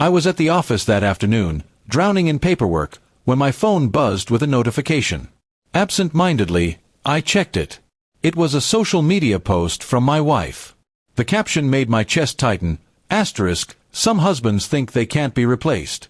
I was at the office that afternoon, drowning in paperwork, when my phone buzzed with a notification. Absent-mindedly, I checked it. It was a social media post from my wife. The caption made my chest tighten, asterisk, some husbands think they can't be replaced.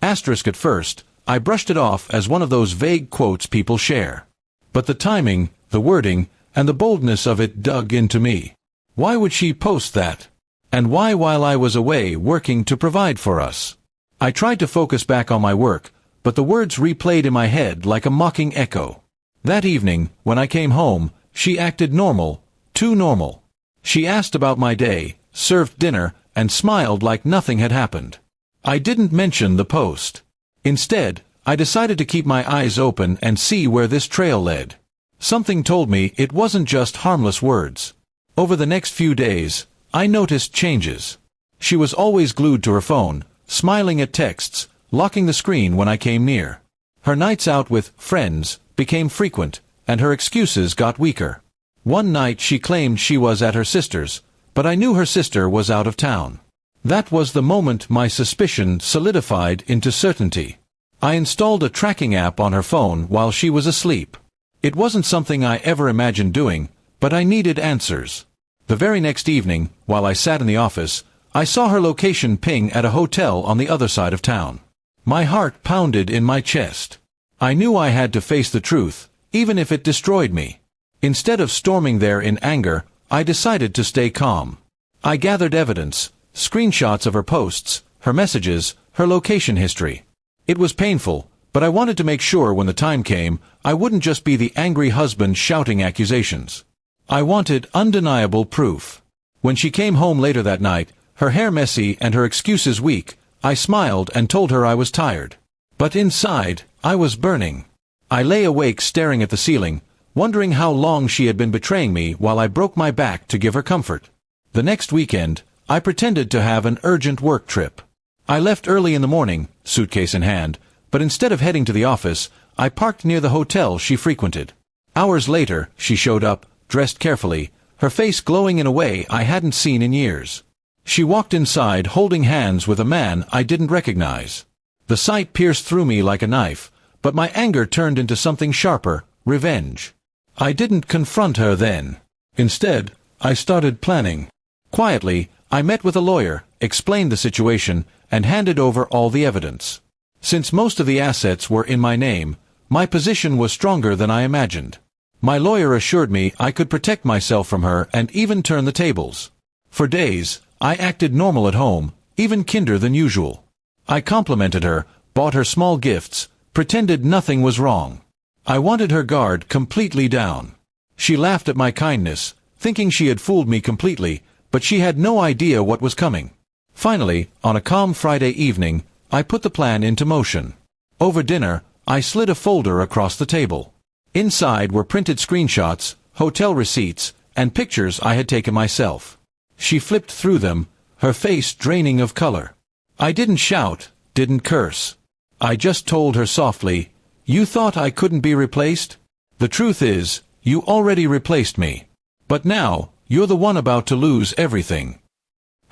Asterisk at first, I brushed it off as one of those vague quotes people share. But the timing, the wording, and the boldness of it dug into me. Why would she post that? And why while I was away working to provide for us? I tried to focus back on my work, but the words replayed in my head like a mocking echo. That evening, when I came home, she acted normal, too normal. She asked about my day, served dinner, and smiled like nothing had happened. I didn't mention the post. Instead, I decided to keep my eyes open and see where this trail led. Something told me it wasn't just harmless words. Over the next few days, I noticed changes. She was always glued to her phone, smiling at texts, locking the screen when I came near. Her nights out with friends became frequent, and her excuses got weaker. One night she claimed she was at her sister's, but I knew her sister was out of town. That was the moment my suspicion solidified into certainty. I installed a tracking app on her phone while she was asleep. It wasn't something I ever imagined doing, but I needed answers. The very next evening, while I sat in the office, I saw her location ping at a hotel on the other side of town. My heart pounded in my chest. I knew I had to face the truth, even if it destroyed me. Instead of storming there in anger, I decided to stay calm. I gathered evidence, screenshots of her posts, her messages, her location history. It was painful, but I wanted to make sure when the time came, I wouldn't just be the angry husband shouting accusations. I wanted undeniable proof. When she came home later that night, her hair messy and her excuses weak, I smiled and told her I was tired. But inside, I was burning. I lay awake staring at the ceiling, wondering how long she had been betraying me while I broke my back to give her comfort. The next weekend, I pretended to have an urgent work trip. I left early in the morning, suitcase in hand, but instead of heading to the office, I parked near the hotel she frequented. Hours later, she showed up, dressed carefully, her face glowing in a way I hadn't seen in years. She walked inside holding hands with a man I didn't recognize. The sight pierced through me like a knife, but my anger turned into something sharper, revenge. I didn't confront her then. Instead, I started planning. Quietly, I met with a lawyer, explained the situation, and handed over all the evidence. Since most of the assets were in my name, my position was stronger than I imagined. My lawyer assured me I could protect myself from her and even turn the tables. For days, I acted normal at home, even kinder than usual. I complimented her, bought her small gifts, pretended nothing was wrong. I wanted her guard completely down. She laughed at my kindness, thinking she had fooled me completely, but she had no idea what was coming. Finally, on a calm Friday evening, I put the plan into motion. Over dinner, I slid a folder across the table. Inside were printed screenshots, hotel receipts, and pictures I had taken myself. She flipped through them, her face draining of color. I didn't shout, didn't curse. I just told her softly, "You thought I couldn't be replaced? The truth is, you already replaced me. But now, you're the one about to lose everything."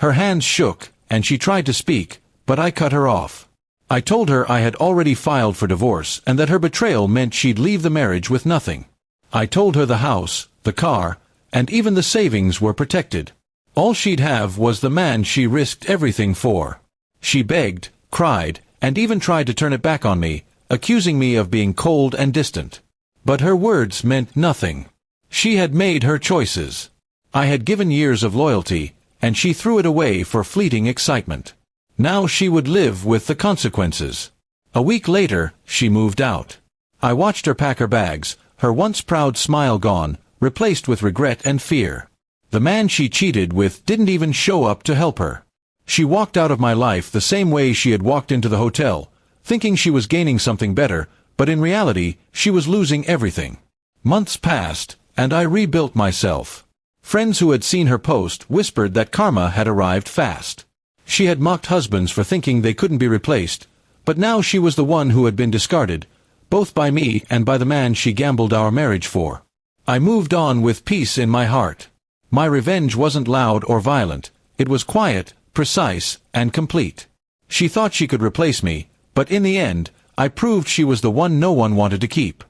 Her hands shook, and she tried to speak, but I cut her off. I told her I had already filed for divorce and that her betrayal meant she'd leave the marriage with nothing. I told her the house, the car, and even the savings were protected. All she'd have was the man she risked everything for. She begged, cried, and even tried to turn it back on me, accusing me of being cold and distant. But her words meant nothing. She had made her choices. I had given years of loyalty, and she threw it away for fleeting excitement. Now she would live with the consequences. A week later, she moved out. I watched her pack her bags, her once proud smile gone, replaced with regret and fear. The man she cheated with didn't even show up to help her. She walked out of my life the same way she had walked into the hotel, thinking she was gaining something better, but in reality, she was losing everything. Months passed, and I rebuilt myself. Friends who had seen her post whispered that karma had arrived fast. She had mocked husbands for thinking they couldn't be replaced, but now she was the one who had been discarded, both by me and by the man she gambled our marriage for. I moved on with peace in my heart. My revenge wasn't loud or violent. It was quiet, precise, and complete. She thought she could replace me, but in the end, I proved she was the one no one wanted to keep.